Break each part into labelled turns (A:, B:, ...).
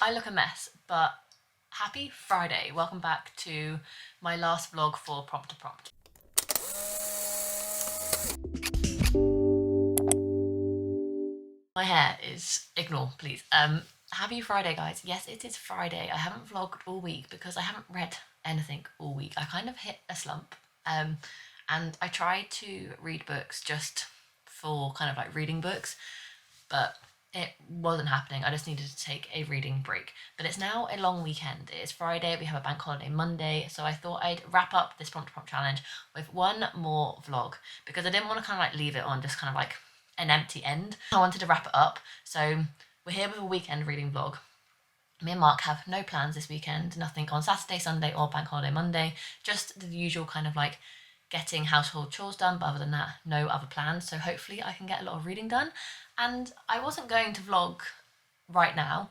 A: I look a mess, but happy Friday. Welcome back to my last vlog for Prompt to Prompt. My hair is, ignore please. Happy Friday guys. Yes, it is Friday. I haven't vlogged all week because I haven't read anything all week. I kind of hit a slump and I tried to read books just for kind of like reading books, but it wasn't happening. I just needed to take a reading break. But it's now a long weekend. It's Friday, we have a bank holiday Monday, so I thought I'd wrap up this Prompt to Prompt challenge with one more vlog because I didn't want to kind of like leave it on just kind of like an empty end. I wanted to wrap it up, so we're here with a weekend reading vlog. Me and Mark have no plans this weekend, nothing on Saturday, Sunday or bank holiday Monday, just the usual kind of like getting household chores done, but other than that, no other plans. So hopefully I can get a lot of reading done. And I wasn't going to vlog right now,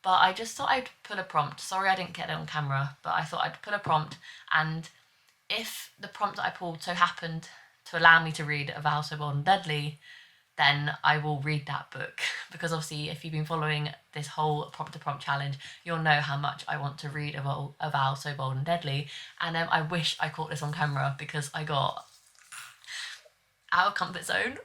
A: but I just thought I'd put a prompt. Sorry I didn't get it on camera, but I thought I'd put a prompt, and if the prompt that I pulled so happened to allow me to read A Vow So Bold and Deadly, then I will read that book. Because obviously if you've been following this whole Prompt to Prompt challenge, you'll know how much I want to read A Vow So Bold and Deadly, and I wish I caught this on camera because I got out of comfort zone.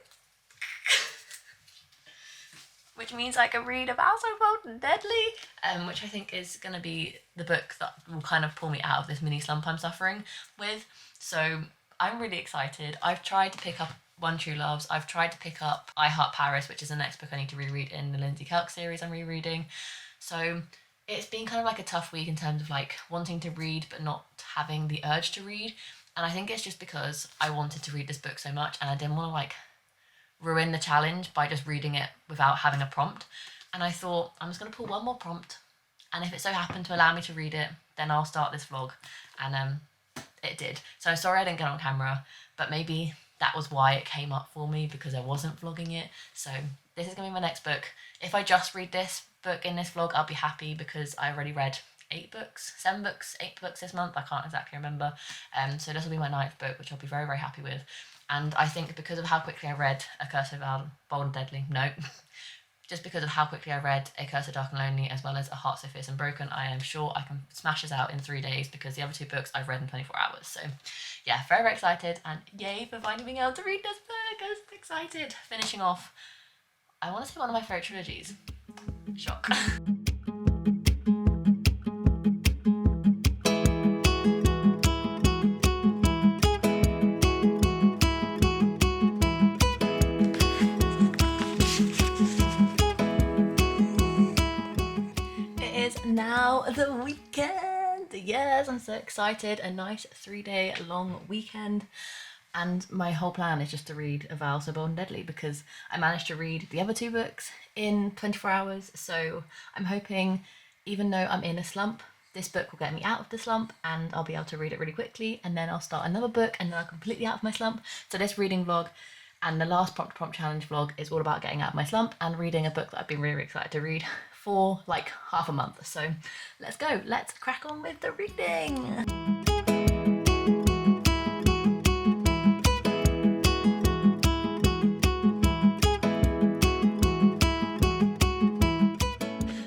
A: Which means I can read A Vow So Bold and Deadly, which I think is going to be the book that will kind of pull me out of this mini slump I'm suffering with. So I'm really excited. I've tried to pick up One True Loves. I've tried to pick up I Heart Paris, which is the next book I need to reread in the Lindsay Kelk series I'm rereading. So it's been kind of like a tough week in terms of like wanting to read but not having the urge to read. And I think it's just because I wanted to read this book so much and I didn't want to like ruin the challenge by just reading it without having a prompt. And I thought I'm just going to pull one more prompt, and if it so happened to allow me to read it, then I'll start this vlog. And it did. So sorry I didn't get on camera, but maybe that was why it came up for me, because I wasn't vlogging it. So this is going to be my next book. If I just read this book in this vlog, I'll be happy because I already read 8 books this month. I can't exactly remember. So this will be my 9th book, which I'll be very, very happy with. And I think because of how quickly I read A Curse of Bold and Deadly, no, just because of how quickly I read A Curse of Dark and Lonely, as well as A Heart So Fierce and Broken, I am sure I can smash this out in 3 days, because the other 2 books I've read in 24 hours. So yeah, very, very excited, and yay for finally being able to read this book. I'm so excited. Finishing off, I want to say one of my favourite trilogies. Shock. Now the weekend. Yes, I'm so excited. A nice 3-day long weekend, and my whole plan is just to read A Vow So Bold and Deadly because I managed to read the other 2 books in 24 hours. So I'm hoping, even though I'm in a slump, this book will get me out of the slump and I'll be able to read it really quickly, and then I'll start another book and then I'm completely out of my slump. So this reading vlog and the last Prompt to Prompt challenge vlog is all about getting out of my slump and reading a book that I've been really, really excited to read for like half a month. So let's go, let's crack on with the reading.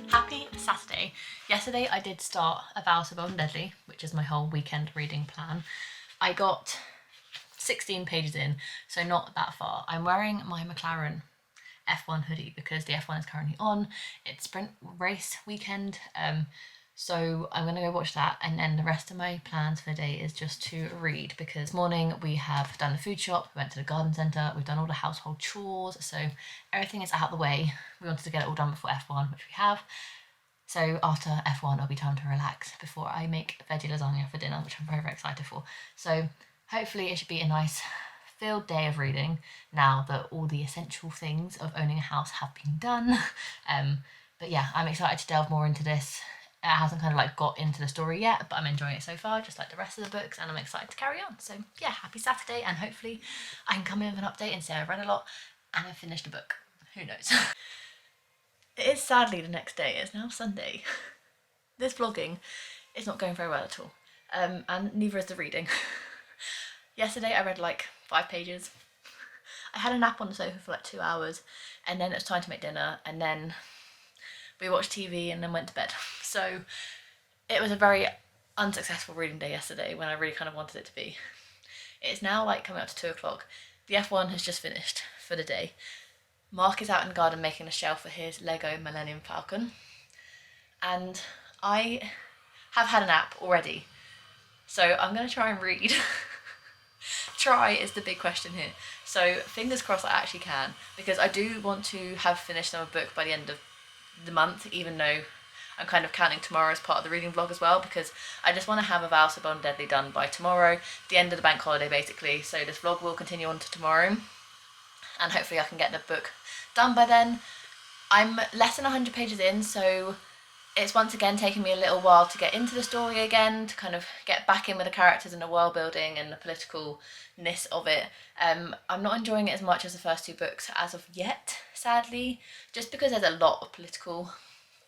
A: Happy Saturday. Yesterday I did start A Vow So Bold and Deadly, which is my whole weekend reading plan. I got 16 pages in, so not that far. I'm wearing my McLaren F1 hoodie because the F1 is currently on. It's sprint race weekend, so I'm gonna go watch that, and then the rest of my plans for the day is just to read, because this morning we have done the food shop, we went to the garden centre, we've done all the household chores, so everything is out of the way. We wanted to get it all done before F1, which we have. So after F1 it'll be time to relax before I make veggie lasagna for dinner, which I'm very, very excited for. So hopefully it should be a nice filled day of reading now that all the essential things of owning a house have been done. But yeah, I'm excited to delve more into this. It hasn't kind of like got into the story yet, but I'm enjoying it so far, just like the rest of the books, and I'm excited to carry on. So yeah, happy Saturday, and hopefully I can come in with an update and say I've read a lot and I've finished a book. Who knows? It is sadly the next day. It's now Sunday. This vlogging is not going very well at all, and neither is the reading. Yesterday I read like 5 pages. I had a nap on the sofa for like 2 hours, and then it was time to make dinner, and then we watched TV and then went to bed. So it was a very unsuccessful reading day yesterday when I really kind of wanted it to be. It's now like coming up to 2 o'clock. The F1 has just finished for the day. Mark is out in the garden making a shelf for his Lego Millennium Falcon. And I have had a nap already. So I'm going to try and read. Try is the big question here. So fingers crossed I actually can, because I do want to have finished another book by the end of the month, even though I'm kind of counting tomorrow as part of the reading vlog as well, because I just want to have A Vow So Bold and Deadly done by tomorrow, the end of the bank holiday basically. So this vlog will continue on to tomorrow, and hopefully I can get the book done by then. I'm less than 100 pages in, so it's once again taken me a little while to get into the story again, to kind of get back in with the characters and the world building and the politicalness of it. I'm not enjoying it as much as the first 2 books as of yet, sadly, just because there's a lot of political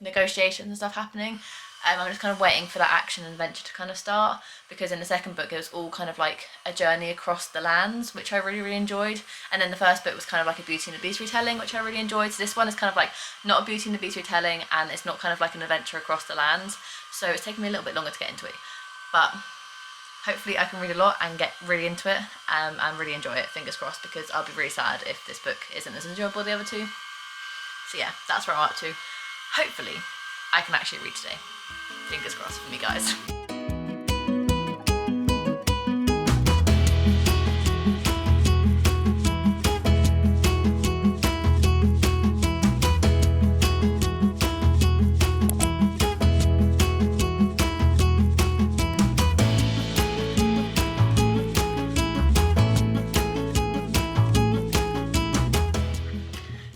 A: negotiations and stuff happening. I'm just kind of waiting for that action and adventure to kind of start, because in the second book it was all kind of like a journey across the lands, which I really enjoyed, and then the first book was kind of like a Beauty and the Beast retelling, which I really enjoyed. So this one is kind of like not a Beauty and the Beast retelling, and it's not kind of like an adventure across the lands, so it's taken me a little bit longer to get into it, but hopefully I can read a lot and get really into it and really enjoy it, fingers crossed, because I'll be really sad if this book isn't as enjoyable as the other 2. So yeah, that's where I'm up to. Hopefully I can actually read today. Fingers crossed for me, guys.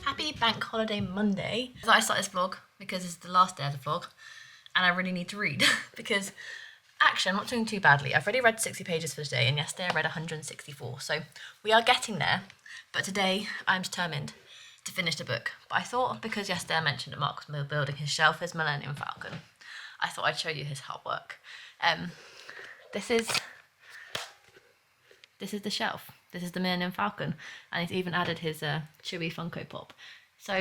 A: Happy Bank Holiday Monday. I started this vlog because this is the last day of the vlog, and I really need to read because actually I'm not doing too badly. I've already read 60 pages for today, and yesterday I read 164, so we are getting there. But today I'm determined to finish the book. But I thought, because yesterday I mentioned that Mark was building his shelf, his Millennium Falcon, I thought I'd show you his artwork. This is the shelf. This is the Millennium Falcon, and he's even added his Chewy Funko Pop. So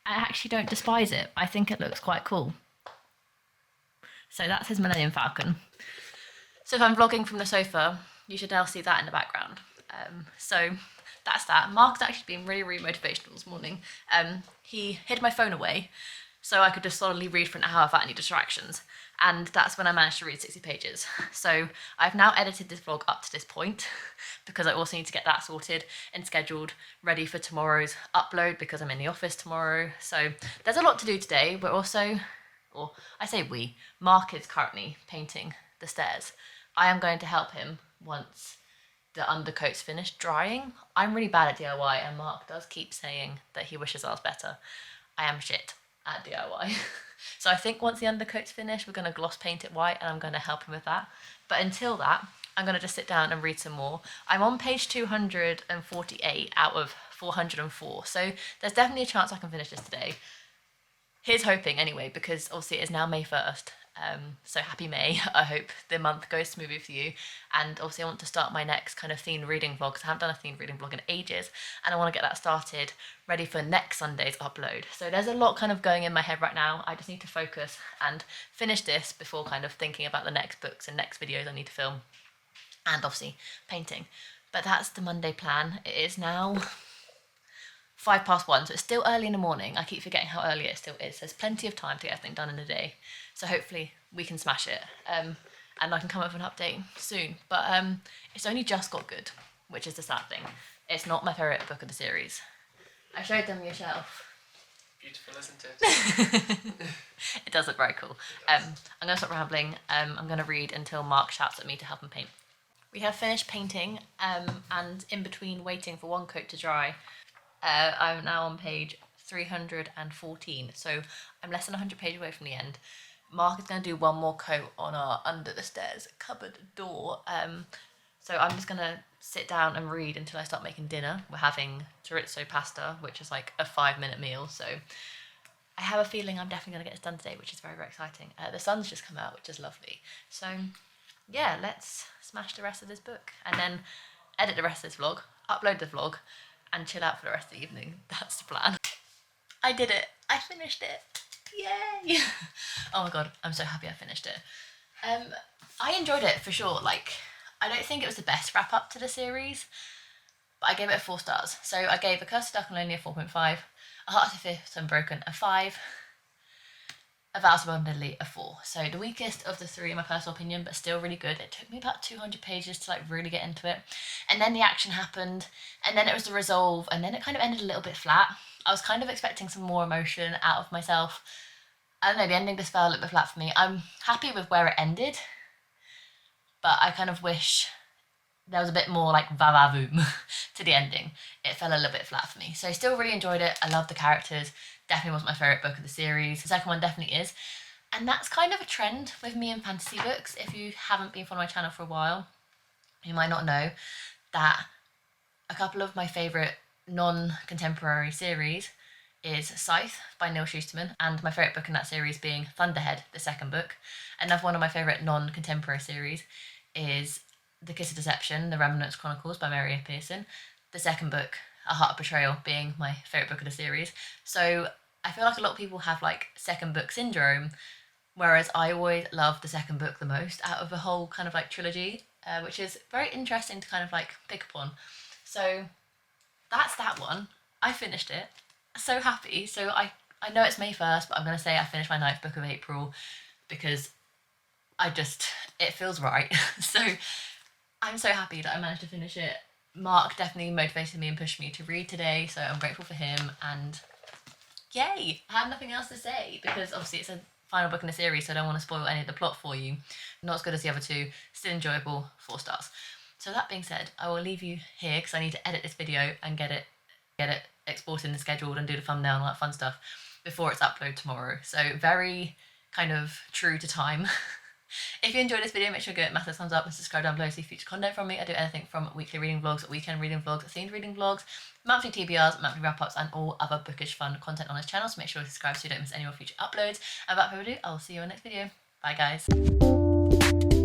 A: I actually don't despise it. I think it looks quite cool. So that's his Millennium Falcon. So if I'm vlogging from the sofa, you should now see that in the background. So that's that. Mark's actually been really motivational this morning. He hid my phone away so I could just solidly read for an hour without any distractions. And that's when I managed to read 60 pages. So I've now edited this vlog up to this point because I also need to get that sorted and scheduled, ready for tomorrow's upload because I'm in the office tomorrow. So there's a lot to do today. We're also, or I say we, Mark is currently painting the stairs. I am going to help him once the undercoat's finished drying. I'm really bad at DIY, and Mark does keep saying that he wishes I was better. I am shit at DIY. So I think once the undercoat's finished, we're going to gloss paint it white, and I'm going to help him with that. But until that, I'm going to just sit down and read some more. I'm on page 248 out of 404, so there's definitely a chance I can finish this today. Here's hoping anyway, because obviously it is now May 1st. So happy May. I hope the month goes smoothly for you, and obviously I want to start my next kind of themed reading vlog because I haven't done a themed reading vlog in ages, and I want to get that started ready for next Sunday's upload. So there's a lot kind of going in my head right now. I just need to focus and finish this before kind of thinking about the next books and next videos I need to film, and obviously painting. But that's the Monday plan. It is now 1:05, so it's still early in the morning. I keep forgetting how early it still is. There's plenty of time to get everything done in a day. So hopefully we can smash it, and I can come up with an update soon. But it's only just got good, which is the sad thing. It's not my favourite book of the series. I showed them your shelf.
B: Beautiful, isn't it?
A: It does look very cool. I'm going to stop rambling. I'm going to read until Mark shouts at me to help him paint. We have finished painting, and in between waiting for one coat to dry, I'm now on page 314, so I'm less than 100 pages away from the end. Mark is going to do one more coat on our under the stairs cupboard door, so I'm just going to sit down and read until I start making dinner. We're having chorizo pasta, which is like a 5-minute meal, so I have a feeling I'm definitely going to get this done today, which is very exciting. The sun's just come out, which is lovely. So yeah, let's smash the rest of this book and then edit the rest of this vlog, upload the vlog, and chill out for the rest of the evening. That's the plan. I did it. I finished it. Yay! Oh my god, I'm so happy I finished it. I enjoyed it for sure. Like, I don't think it was the best wrap up to the series, but I gave it 4 stars. So I gave A Curse of Dark and Lonely a 4.5, A Heart of the Fifth Unbroken a 5, A Vows of Deadly a 4. So the weakest of the 3 in my personal opinion, but still really good. It took me about 200 pages to like really get into it. And then the action happened, and then it was the resolve, and then it kind of ended a little bit flat. I was kind of expecting some more emotion out of myself. I don't know, the ending just fell a little bit flat for me. I'm happy with where it ended, but I kind of wish there was a bit more like va-va-voom to the ending. It fell a little bit flat for me. So I still really enjoyed it. I love the characters. Definitely wasn't my favourite book of the series. The second one definitely is. And that's kind of a trend with me in fantasy books. If you haven't been following my channel for a while, you might not know that a couple of my favourite non-contemporary series is Scythe by Neil Shusterman, and my favourite book in that series being Thunderhead, the second book. Another one of my favourite non-contemporary series is The Kiss of Deception, The Remnants Chronicles by Mary A. Pearson. The second book, A Heart of Betrayal, being my favourite book of the series. So I feel like a lot of people have like second book syndrome, whereas I always love the second book the most out of the whole kind of like trilogy, which is very interesting to kind of like pick up on. So that's that one. I finished it. So happy. So I know it's May 1st, but I'm going to say I finished my 9th book of April because it feels right. So I'm so happy that I managed to finish it. Mark definitely motivated me and pushed me to read today, so I'm grateful for him, and yay! I have nothing else to say because obviously it's a final book in the series, so I don't want to spoil any of the plot for you. Not as good as the other 2, still enjoyable, 4 stars. So that being said, I will leave you here because I need to edit this video and get it exported and scheduled and do the thumbnail and all that fun stuff before it's uploaded tomorrow. So very kind of true to time. If you enjoyed this video, make sure to give it a massive thumbs up and subscribe down below to see future content from me. I do anything from weekly reading vlogs, weekend reading vlogs, themed reading vlogs, monthly TBRs, monthly wrap-ups, and all other bookish fun content on this channel, so make sure to subscribe so you don't miss any more future uploads. And without further ado, I'll see you in the next video. Bye guys.